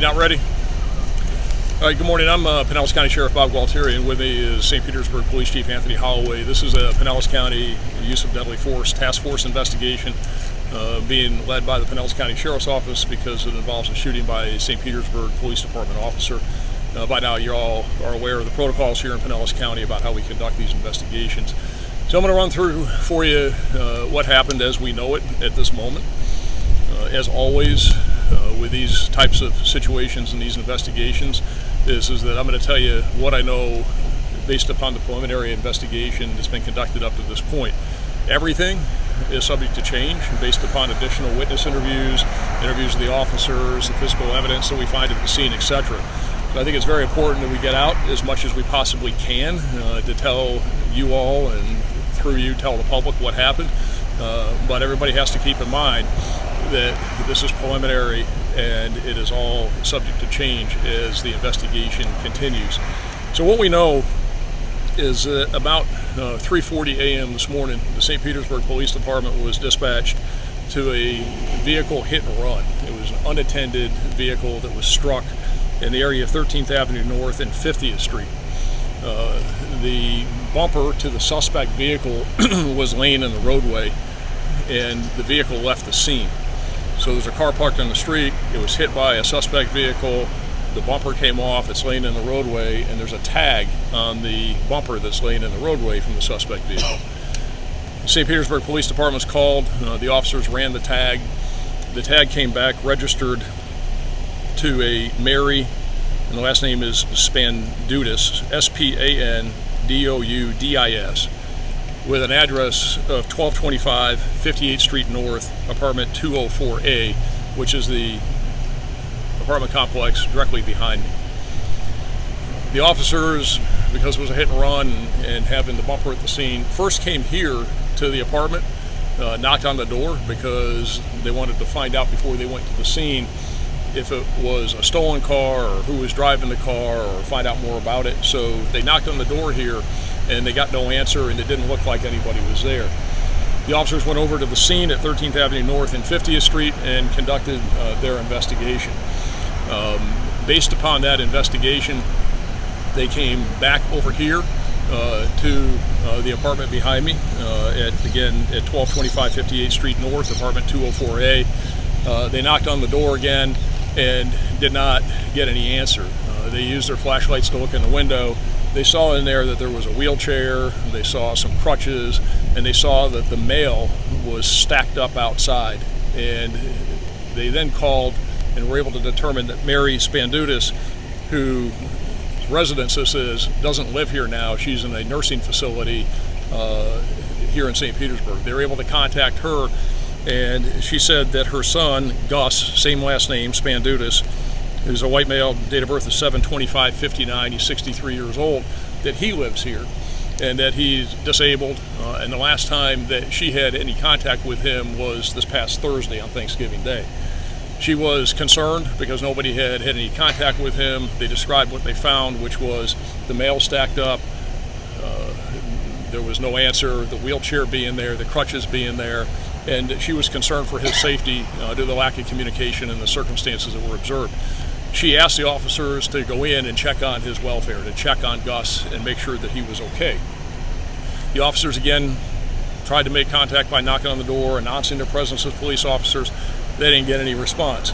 Not ready? All right, good morning. I'm Pinellas County Sheriff Bob Gualtieri, and with me is St. Petersburg Police Chief Anthony Holloway. This is a Pinellas County Use of Deadly Force Task Force investigation being led by the Pinellas County Sheriff's Office because it involves a shooting by a St. Petersburg Police Department officer. By now, you all are aware of the protocols here in Pinellas County about how we conduct these investigations. So I'm going to run through for you what happened as we know it at this moment. As always, with these types of situations and these investigations, is that I'm going to tell you what I know based upon the preliminary investigation that's been conducted up to this point. Everything is subject to change based upon additional witness interviews of the officers, the physical evidence that we find at the scene, etc. I think it's very important that we get out as much as we possibly can to tell you all and through you tell the public what happened. But everybody has to keep in mind that this is preliminary and it is all subject to change as the investigation continues. So what we know is that about 3:40 a.m. this morning, the St. Petersburg Police Department was dispatched to a vehicle hit and run. It was an unattended vehicle that was struck in the area of 13th Avenue North and 50th Street. The bumper to the suspect vehicle was laying in the roadway, and the vehicle left the scene. So there's a car parked on the street, it was hit by a suspect vehicle, the bumper came off, it's laying in the roadway, and there's a tag on the bumper that's laying in the roadway from the suspect vehicle. The St. Petersburg Police Department was called, the officers ran the tag came back registered to a Mary, and the last name is Spandoudis, S-P-A-N-D-O-U-D-I-S, with an address of 1225 58th Street North, apartment 204A, which is the apartment complex directly behind me. The officers, because it was a hit and run and having the bumper at the scene, first came here to the apartment, knocked on the door because they wanted to find out before they went to the scene if it was a stolen car or who was driving the car or find out more about it. So they knocked on the door here and they got no answer, and it didn't look like anybody was there. The officers went over to the scene at 13th Avenue North and 50th Street and conducted their investigation. Based upon that investigation, they came back over here to the apartment behind me, at 1225 58th Street North, apartment 204A. They knocked on the door again and did not get any answer. They used their flashlights to look in the window. They saw in there that there was a wheelchair, they saw some crutches, and they saw that the mail was stacked up outside. And they then called and were able to determine that Mary Spandoudis, whose residence this is, doesn't live here now. She's in a nursing facility here in St. Petersburg. They were able to contact her, and she said that her son, Gus, same last name, Spandoudis, who's a white male, date of birth is 7/25/59, he's 63 years old, that he lives here and that he's disabled. And the last time that she had any contact with him was this past Thursday on Thanksgiving Day. She was concerned because nobody had had any contact with him. They described what they found, which was the mail stacked up. There was no answer, the wheelchair being there, the crutches being there, and she was concerned for his safety due to the lack of communication and the circumstances that were observed. She asked the officers to go in and check on his welfare, to check on Gus and make sure that he was okay. The officers again tried to make contact by knocking on the door, announcing their presence as police officers. They didn't get any response.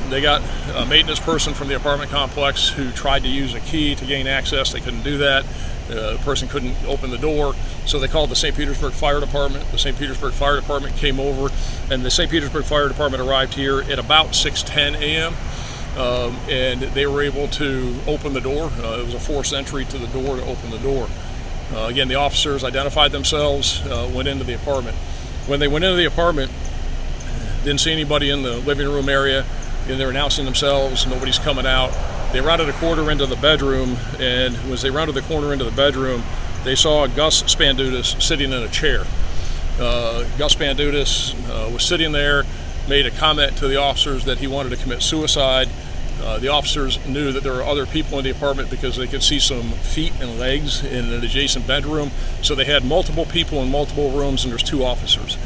They got a maintenance person from the apartment complex who tried to use a key to gain access. They couldn't do that. The person couldn't open the door, so they called the St. Petersburg Fire Department. The St. Petersburg Fire Department came over, and the St. Petersburg Fire Department arrived here at about 6:10 a.m. And they were able to open the door. It was a forced entry to the door to open the door. Again, the officers identified themselves, went into the apartment. When they went into the apartment, didn't see anybody in the living room area, and they're announcing themselves, nobody's coming out. They rounded a corner into the bedroom, and as they rounded the corner into the bedroom, they saw Gus Spandoudis sitting in a chair. Gus Spandoudis was sitting there, made a comment to the officers that he wanted to commit suicide. The officers knew that there were other people in the apartment because they could see some feet and legs in an adjacent bedroom. So they had multiple people in multiple rooms, and there's two officers.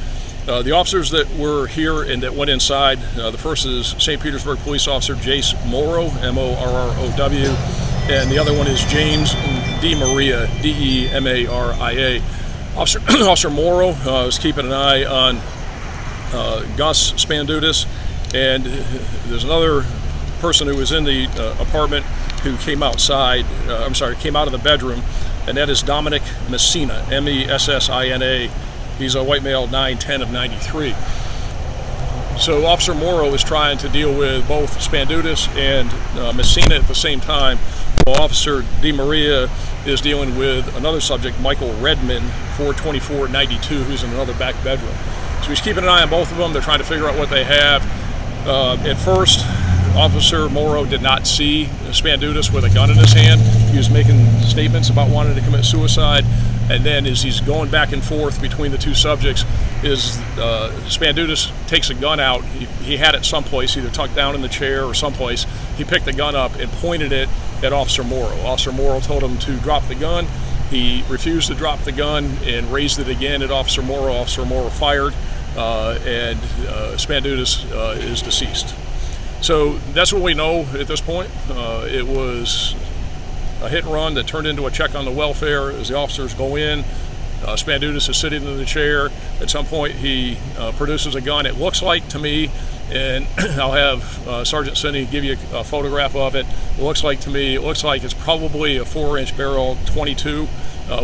The officers that were here and that went inside, the first is St. Petersburg Police Officer Jace Morrow, M-O-R-R-O-W, and the other one is James DeMaria, D-E-M-A-R-I-A. Officer Morrow was keeping an eye on Gus Spandutis, and there's another person who was in the apartment who came outside, came out of the bedroom, and that is Dominic Messina, M-E-S-S-I-N-A. He's a white male, 9'10" of 93. So Officer Morrow is trying to deal with both Spandutis and Messina at the same time, while Officer DeMaria is dealing with another subject, Michael Redman, 424-92, who's in another back bedroom. So he's keeping an eye on both of them. They're trying to figure out what they have. At first, Officer Morrow did not see Spandutis with a gun in his hand. He was making statements about wanting to commit suicide. And then as he's going back and forth between the two subjects, Spandutis takes a gun out. He had it someplace, either tucked down in the chair or someplace. He picked the gun up and pointed it at Officer Morrow. Officer Morrow told him to drop the gun. He refused to drop the gun and raised it again at Officer Morrow. Officer Morrow fired, and Spandutis is deceased. So that's what we know at this point. It was a hit and run that turned into a check on the welfare. As the officers go in, Spandutis is sitting in the chair. At some point, he produces a gun. It looks like to me, and I'll have Sergeant Cindy give you a photograph of it. It looks like it's probably a 4-inch barrel 22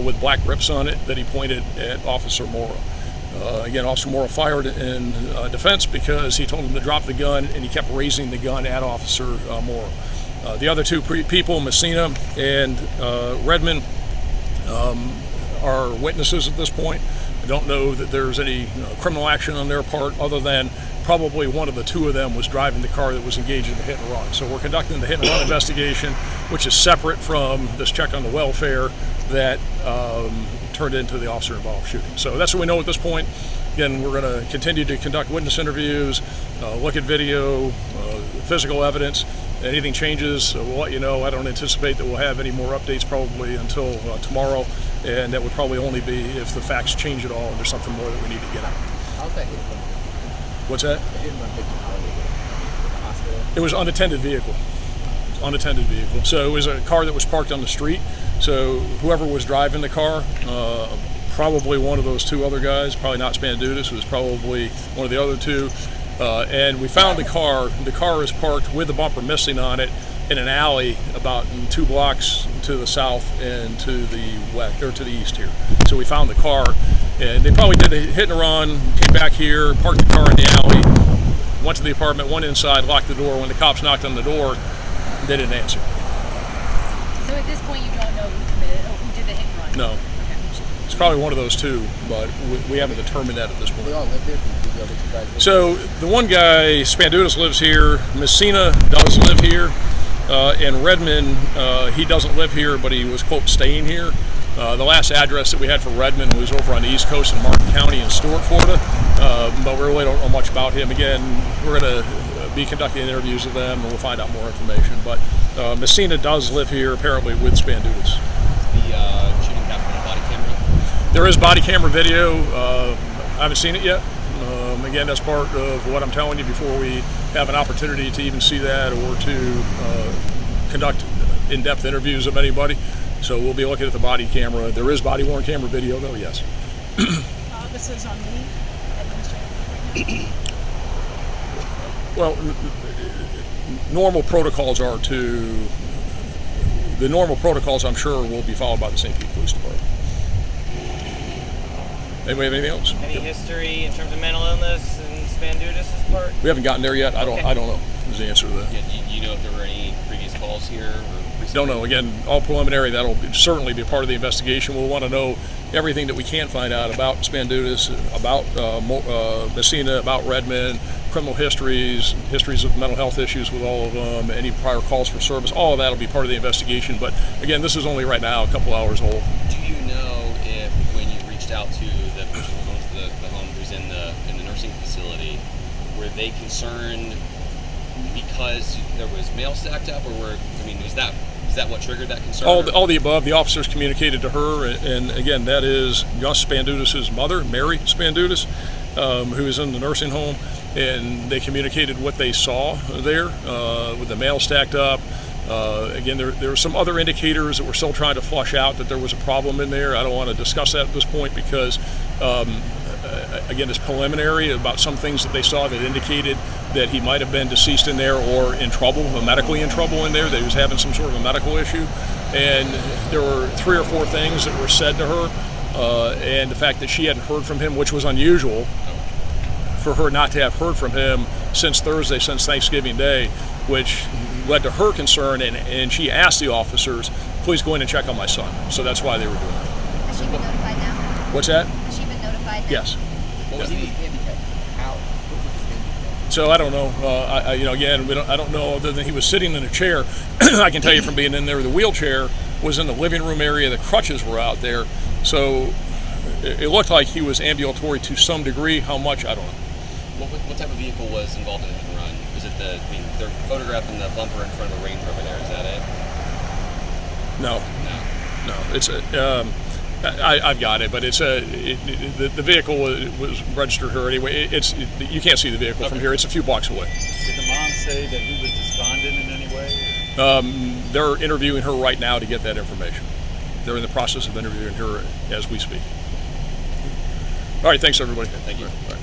with black grips on it that he pointed at Officer Morrow. Again, Officer Morrow fired in defense because he told him to drop the gun, and he kept raising the gun at Officer Morrow. The other two people, Messina and Redman, are witnesses at this point. I don't know that there's any criminal action on their part, other than probably one of the two of them was driving the car that was engaged in the hit and run. So we're conducting the hit and run investigation, which is separate from this check on the welfare that turned into the officer involved shooting. So that's what we know at this point. Again, we're going to continue to conduct witness interviews, look at video, physical evidence. Anything changes, we'll let you know. I don't anticipate that we'll have any more updates probably until tomorrow, and that would probably only be if the facts change at all and there's something more that we need to get out. How's that hit run? What's that? The hit run taking the hospital? It was unattended vehicle. Unattended vehicle. So it was a car that was parked on the street. So whoever was driving the car, probably one of those two other guys, probably not Spandutis, it was probably one of the other two. And we found the car. The car is parked with the bumper missing on it in an alley about 2 blocks to the south and to the west, or to the east here. So we found the car, and they probably did a hit and run, came back here, parked the car in the alley, went to the apartment, went inside, locked the door. When the cops knocked on the door, they didn't answer. So at this point, you don't know who did the hit and run? No. It's probably one of those two, but we haven't determined that at this point. They all live here? So the one guy, Spandutis, lives here. Messina does live here. And Redman, he doesn't live here, but he was, quote, staying here. The last address that we had for Redman was over on the East Coast in Martin County in Stuart, Florida. But we really don't know much about him. Again, we're going to be conducting interviews with them, and we'll find out more information. But Messina does live here, apparently, with Spandutis. The shooting happened on body camera? There is body camera video. I haven't seen it yet. Again, that's part of what I'm telling you before we have an opportunity to even see that or to conduct in-depth interviews of anybody. So we'll be looking at the body camera. There is body-worn camera video, though, yes. This is on me, administrative. Well, normal protocols are to... The normal protocols, I'm sure, will be followed by the St. Pete Police Department. Anybody have anything else? Any history in terms of mental illness and Spandutis' part? We haven't gotten there yet. I don't know is the answer to that. Yeah, do you know if there were any previous calls here? Or don't know. Again, all preliminary. That'll certainly be part of the investigation. We'll want to know everything that we can find out about Spandutis, about Messina, about Redman, criminal histories of mental health issues with all of them, any prior calls for service. All of that will be part of the investigation. But again, this is only right now a couple hours old. Do you know if when you reached out to the person who owns the home, who's in the nursing facility, were they concerned because there was mail stacked up, or is that what triggered that concern? All the above. The officers communicated to her, and again, that is Gus Spandutis' mother, Mary Spandutis, who was in the nursing home, and they communicated what they saw there with the mail stacked up. Again, there were some other indicators that we're still trying to flush out that there was a problem in there. I don't want to discuss that at this point because, again, it's preliminary about some things that they saw that indicated that he might have been deceased in there or in trouble, medically in trouble in there, that he was having some sort of a medical issue. And there were 3 or 4 things that were said to her, and the fact that she hadn't heard from him, which was unusual for her not to have heard from him since Thursday, since Thanksgiving Day, which led to her concern, and she asked the officers, please go in and check on my son. So that's why they were doing it. Has she been notified now? What's that? Has she been notified now? Yes. What was he handicapped? How? What was his handicap? So I don't know. Again, I don't know other than he was sitting in a chair. I can tell you from being in there, the wheelchair was in the living room area. The crutches were out there. So it looked like he was ambulatory to some degree. How much, I don't know. What type of vehicle was involved in the hit and run? Was it they're photographing the bumper in front of the Range Rover there, is that it? No. It's I've got it, but it's the vehicle was registered her anyway. You can't see the vehicle from here. It's a few blocks away. Did the mom say that he was despondent in any way? They're interviewing her right now to get that information. They're in the process of interviewing her as we speak. All right, thanks everybody. Thank you. All right.